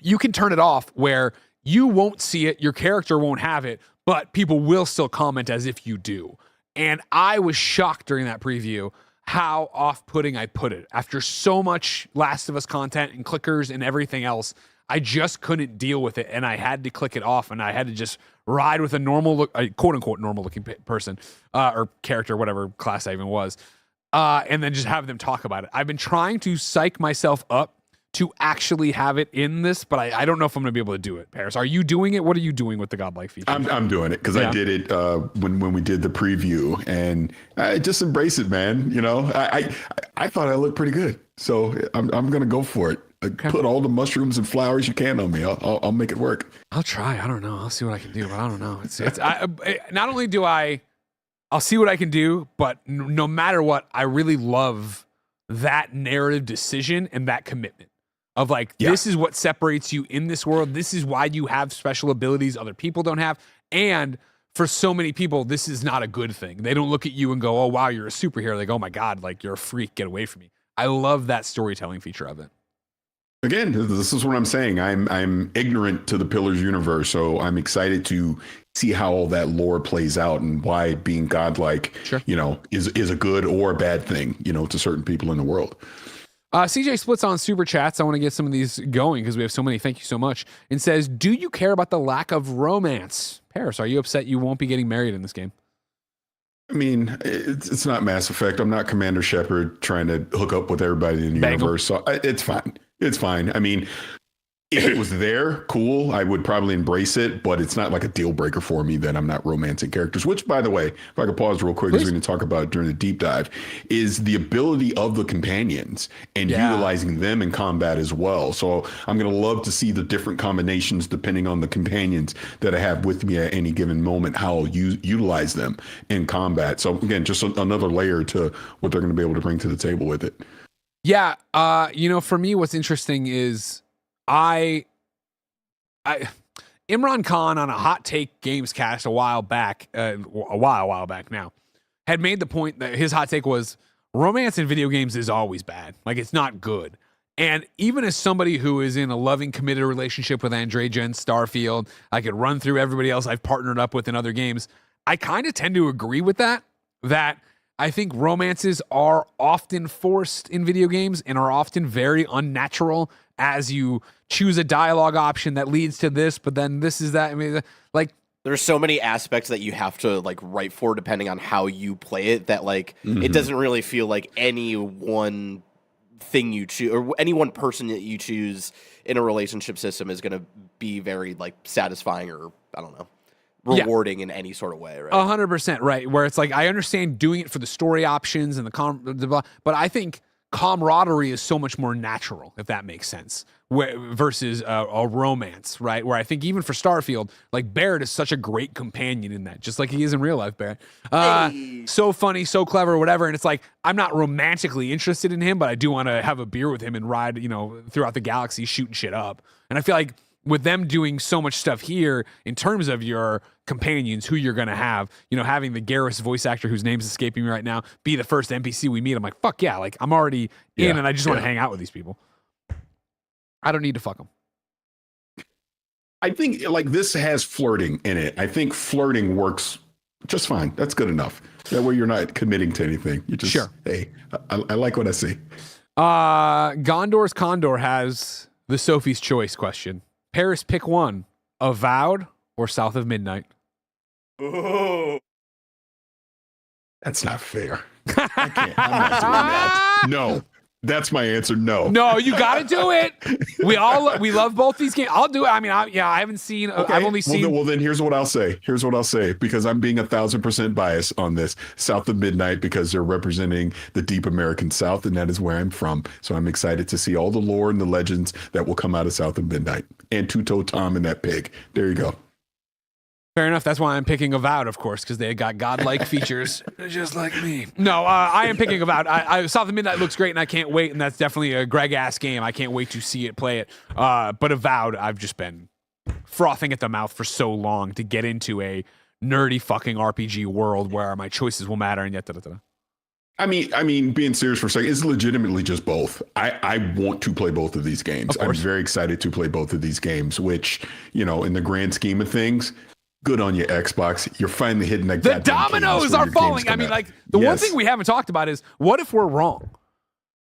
you can turn it off where you won't see it, your character won't have it, but people will still comment as if you do. And I was shocked during that preview how off-putting I put it. After so much Last of Us content and clickers and everything else, I just couldn't deal with it, and I had to click it off, and I had to just ride with a normal, quote-unquote normal-looking person or character, whatever class I even was, and then just have them talk about it. I've been trying to psych myself up to actually have it in this, but I don't know if I'm going to be able to do it. Paris, are you doing it? What are you doing with the godlike feature? I'm doing it because I did it when we did the preview, and I just embrace it, man. You know, I thought I looked pretty good, so I'm going to go for it. Okay. Put all the mushrooms and flowers you can on me. I'll make it work. I'll try. I don't know. I'll see what I can do, but I don't know. Not only do I'll see what I can do, but no matter what, I really love that narrative decision and that commitment. Of like, this is what separates you in this world. This is why you have special abilities other people don't have. And for so many people, this is not a good thing. They don't look at you and go, oh, wow, you're a superhero. They go, oh, my God, like, you're a freak. Get away from me. I love that storytelling feature of it. Again, this is what I'm saying. I'm ignorant to the Pillars universe, so I'm excited to see how all that lore plays out and why being godlike, is a good or a bad thing, to certain people in the world. CJ Splits on Super Chats. I want to get some of these going because we have so many. Thank you so much. And says, do you care about the lack of romance? Paris, are you upset you won't be getting married in this game? I mean, it's not Mass Effect. I'm not Commander Shepard trying to hook up with everybody in the universe. So it's fine. It's fine. I mean, If it was there, cool, I would probably embrace it, but it's not like a deal breaker for me that I'm not romancing characters, which, by the way, if I could pause real quick, as we're going to talk about during the deep dive, is the ability of the companions and utilizing them in combat as well. So I'm going to love to see the different combinations depending on the companions that I have with me at any given moment, how I'll utilize them in combat. So again, just another layer to what they're going to be able to bring to the table with it. Yeah. For me, what's interesting is Imran Khan on a Hot Take Gamescast a while back now, had made the point that his hot take was romance in video games is always bad. Like, it's not good. And even as somebody who is in a loving, committed relationship with Andreja and Starfield, I could run through everybody else I've partnered up with in other games. I kind of tend to agree with that I think romances are often forced in video games and are often very unnatural as you choose a dialogue option that leads to this, but then this is that. I mean, like, there's so many aspects that you have to like write for depending on how you play it that like it doesn't really feel like any one thing you choose or any one person that you choose in a relationship system is going to be very like satisfying or I don't know, rewarding in any sort of way, right? 100%, right? Where it's like, I understand doing it for the story options and but I think camaraderie is so much more natural, if that makes sense, versus a romance, right? Where I think even for Starfield, like Barrett is such a great companion in that, just like he is in real life, Barrett. So funny, so clever, whatever. And it's like, I'm not romantically interested in him, but I do want to have a beer with him and ride, throughout the galaxy, shooting shit up. And I feel like with them doing so much stuff here in terms of your companions, who you're going to have, having the Garrus voice actor whose name's escaping me right now be the first NPC we meet. I'm like, fuck yeah. Like, I'm already in and I just want to hang out with these people. I don't need to fuck them. I think like this has flirting in it. I think flirting works just fine. That's good enough. That way you're not committing to anything. You just, hey, I like what I see. Gondor's Condor has the Sophie's Choice question. Paris, pick one. Avowed or South of Midnight? Oh, that's not fair. I can't. I'm not doing that. No, that's my answer. No. No, you got to do it. We love both these games. I'll do it. I mean, I haven't seen. Okay. I've only seen. Well, then here's what I'll say. Because I'm being 1,000% biased on this. South of Midnight, because they're representing the deep American South, and that is where I'm from. So I'm excited to see all the lore and the legends that will come out of South of Midnight. And Two-Toe Tom and that pig. There you go. Fair enough. That's why I'm picking Avowed, of course, because they got godlike features, just like me. No, I am picking Avowed. South of Midnight looks great, and I can't wait. And that's definitely a Greg-ass game. I can't wait to see it, play it. But Avowed, I've just been frothing at the mouth for so long to get into a nerdy fucking RPG world where my choices will matter and yet da-da-da. I mean, being serious for a second, it's legitimately just both. I want to play both of these games. I'm very excited to play both of these games, which, in the grand scheme of things, good on you, Xbox. You're finally hitting that. The dominoes are falling. I mean, like, the one thing we haven't talked about is, what if we're wrong?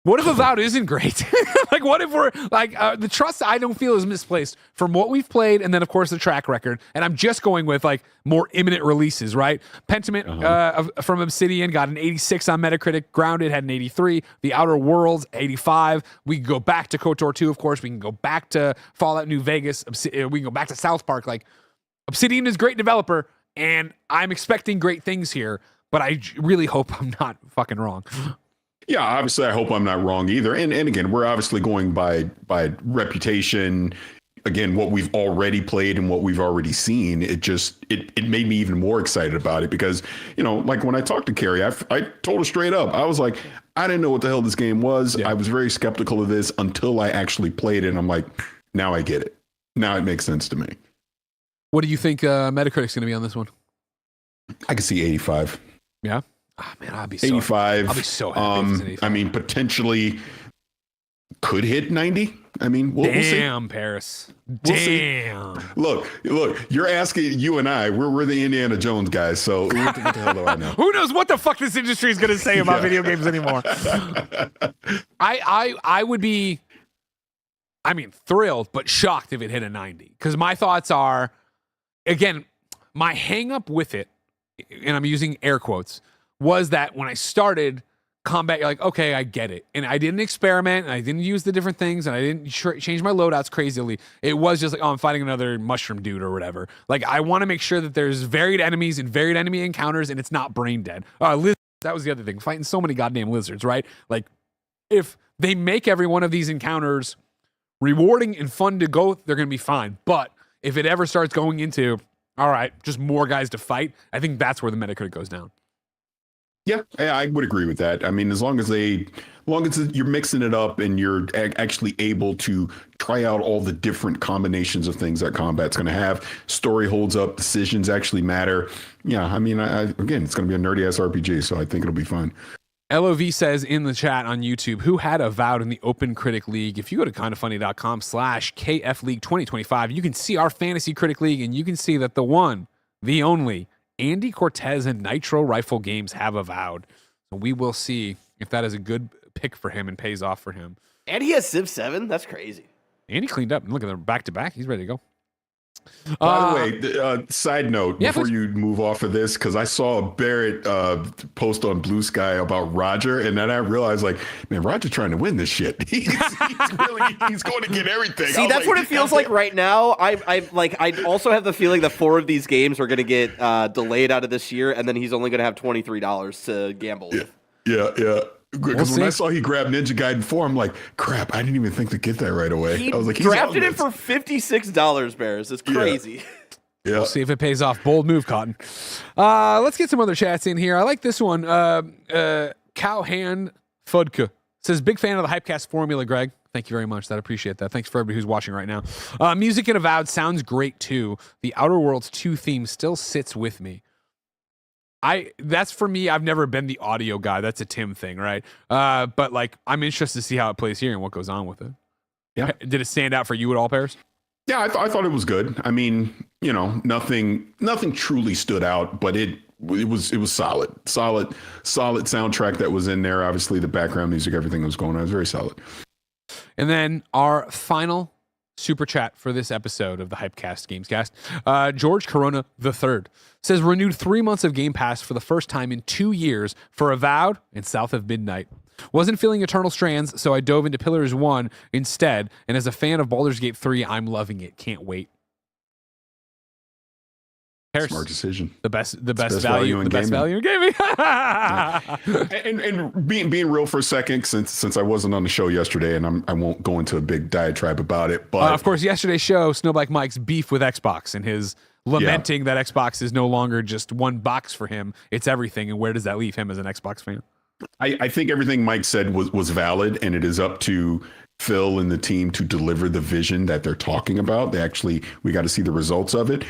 What if Avowed isn't great? Like, what if we're like the trust I don't feel is misplaced from what we've played, and then of course the track record. And I'm just going with like more imminent releases, right? Pentiment from Obsidian got an 86 on Metacritic. Grounded had an 83. The Outer Worlds 85. We can go back to KOTOR 2, of course. We can go back to Fallout New Vegas. We can go back to South Park. Like, Obsidian is a great developer, and I'm expecting great things here. But I really hope I'm not fucking wrong. Yeah, obviously, I hope I'm not wrong either. And again, we're obviously going by reputation. Again, what we've already played and what we've already seen, it made me even more excited about it because, like when I talked to Carrie, I told her straight up, I was like, I didn't know what the hell this game was. Yeah. I was very skeptical of this until I actually played it. And I'm like, now I get it. Now it makes sense to me. What do you think Metacritic's going to be on this one? I can see 85. Yeah. Oh, man, I'll be 85. I'll be so happy. I mean, potentially could hit 90. I mean, we'll see. Damn, Paris. Damn. See. Look, you're asking you and I, we're the Indiana Jones guys. So what the hell do I know? Who knows what the fuck this industry is going to say about video games anymore? I would be, thrilled, but shocked if it hit a 90. Because my thoughts are, again, my hang up with it, and I'm using air quotes, was that when I started, combat, you're like, okay, I get it. And I didn't experiment, and I didn't use the different things, and I didn't change my loadouts crazily. It was just like, oh, I'm fighting another mushroom dude or whatever. Like, I want to make sure that there's varied enemies and varied enemy encounters, and it's not brain dead. Lizards, that was the other thing. Fighting so many goddamn lizards, right? Like, if they make every one of these encounters rewarding and fun to go, they're going to be fine. But if it ever starts going into, all right, just more guys to fight, I think that's where the Metacritic goes down. Yeah, I would agree with that. I mean, as long as you're mixing it up and you're actually able to try out all the different combinations of things that combat's going to have, story holds up, decisions actually matter. Yeah, I mean, again, it's going to be a nerdy ass RPG, so I think it'll be fun. LOV says in the chat on YouTube, who had Avowed in the Open Critic League? If you go to kindafunny.com/KF League 2025, you can see our Fantasy Critic League, and you can see that the one, the only, Andy Cortez and Nitro Rifle Games have Avowed. So we will see if that is a good pick for him and pays off for him. And he has Civ 7? That's crazy. Andy cleaned up. Look at them back to back. He's ready to go. By the way, side note, before please. you move off of this, because I saw Barrett post on Blue Sky about Roger, and then I realized, like, man, Roger's trying to win this shit. He's going to get everything. See, that's what it feels like right now. I also have the feeling that 4 of these games are going to get delayed out of this year, and then he's only going to have $23 to gamble with. Yeah. Because when I saw he grabbed Ninja Gaiden 4, I'm like, crap, I didn't even think to get that right away. I was like, he's drafted it for $56, Bears. It's crazy. Yeah. We'll see if it pays off. Bold move, Cotton. Let's get some other chats in here. I like this one. Cowhand Fudka says, big fan of the Hypecast formula, Greg. Thank you very much. I appreciate that. Thanks for everybody who's watching right now. Music in Avowed sounds great too. The Outer Worlds 2 theme still sits with me. That's for me. I've never been the audio guy. That's a Tim thing, right? But like, I'm interested to see how it plays here and what goes on with it. Yeah. Did it stand out for you at all, Paris? Yeah, I thought it was good. I mean, you know, nothing truly stood out, but it was solid soundtrack that was in there. Obviously, the background music, everything that was going on, was very solid. And then our final super chat for this episode of the Hypecast Gamescast. George Corona III says, renewed 3 months of Game Pass for the first time in 2 years for Avowed and South of Midnight. Wasn't feeling Eternal Strands, so I dove into Pillars 1 instead, and as a fan of Baldur's Gate 3, I'm loving it. Can't wait. Harris, smart decision. The best value in gaming. Yeah. And being real for a second, since I wasn't on the show yesterday, and I won't go into a big diatribe about it, but of course, yesterday's show, Snowbike Mike's beef with Xbox and his lamenting that Xbox is no longer just one box for him; it's everything. And where does that leave him as an Xbox fan? I think everything Mike said was valid, and it is up to Phil and the team to deliver the vision that they're talking about. We got to see the results of it,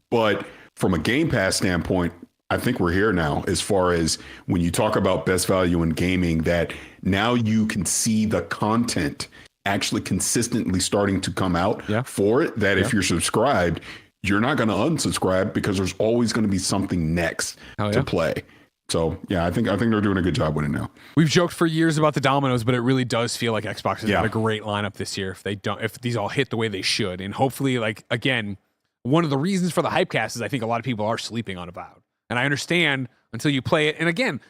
but from a Game Pass standpoint, I think we're here now as far as when you talk about best value in gaming, that now you can see the content actually consistently starting to come out for it, that if you're subscribed, you're not going to unsubscribe because there's always going to be something next to play. So, yeah, I think they're doing a good job with it now. We've joked for years about the dominoes, but it really does feel like Xbox has got a great lineup this year if these all hit the way they should. And hopefully, like, again, one of the reasons for the Hypecast is I think a lot of people are sleeping on Avowed. And I understand until you play it. And again,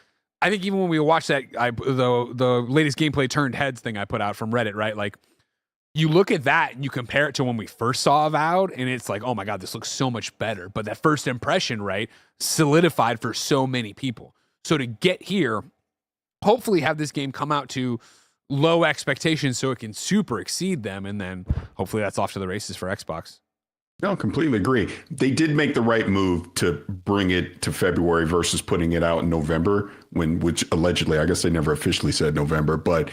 I think even when we watch that, the latest gameplay turned heads thing I put out from Reddit, right? Like, you look at that and you compare it to when we first saw Avowed, and it's like, oh my God, this looks so much better. But that first impression, right, solidified for so many people. So to get here, hopefully have this game come out to low expectations so it can super exceed them. And then hopefully that's off to the races for Xbox. No, completely agree. They did make the right move to bring it to February versus putting it out in November, which allegedly, I guess they never officially said November, but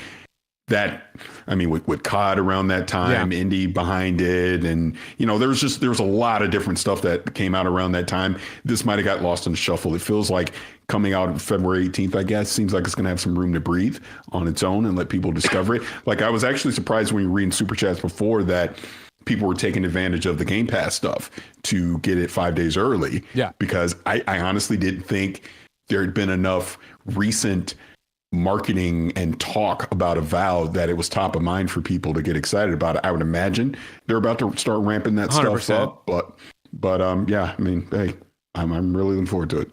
that, I mean, with COD around that time, Indie behind it, and there was a lot of different stuff that came out around that time. This might have got lost in the shuffle. It feels like coming out February 18th, I guess, seems like it's going to have some room to breathe on its own and let people discover it. Like, I was actually surprised when you were reading Super Chats before that people were taking advantage of the Game Pass stuff to get it 5 days early. Yeah. Because I honestly didn't think there had been enough recent marketing and talk about Avowed that it was top of mind for people to get excited about it. I would imagine they're about to start ramping that 100%. Stuff up. But yeah, I mean, hey, I'm really looking forward to it.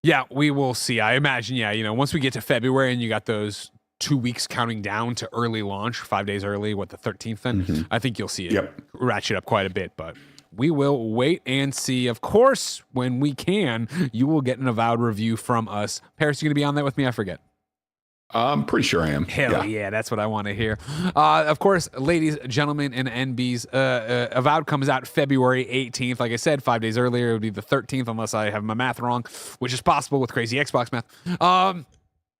Yeah, we will see. I imagine, once we get to February and you got those 2 weeks counting down to early launch, 5 days early, the 13th then, I think you'll see it ratchet up quite a bit, but we will wait and see. Of course, when we can, you will get an Avowed review from us. Paris, you going to be on that with me? I forget. I'm pretty sure I am. Hell yeah, that's what I want to hear. Of course, ladies, gentlemen, and NBs, Avowed comes out February 18th. Like I said, 5 days earlier, it would be the 13th, unless I have my math wrong, which is possible with crazy Xbox math.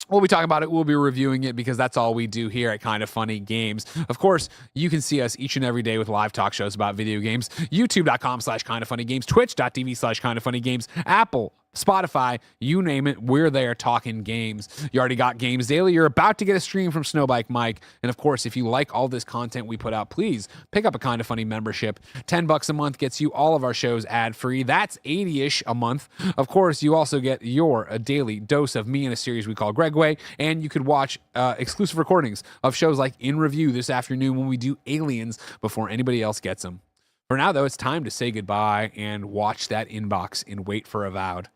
We'll be talking about it. We'll be reviewing it because that's all we do here at Kind of Funny Games. Of course, you can see us each and every day with live talk shows about video games. YouTube.com/kindoffunnygames, Twitch.tv/kindoffunnygames, Apple, Spotify, you name it, we're there talking games. You already got Games Daily. You're about to get a stream from Snowbike Mike. And of course, if you like all this content we put out, please pick up a Kind of Funny membership. $10 a month gets you all of our shows ad-free. That's $80-ish a month. Of course, you also get a daily dose of me in a series we call Gregway, and you could watch exclusive recordings of shows like In Review this afternoon when we do Aliens before anybody else gets them. For now, though, it's time to say goodbye and watch that inbox and wait for Avowed.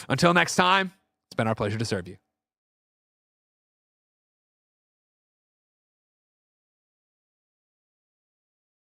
Until next time, it's been our pleasure to serve you.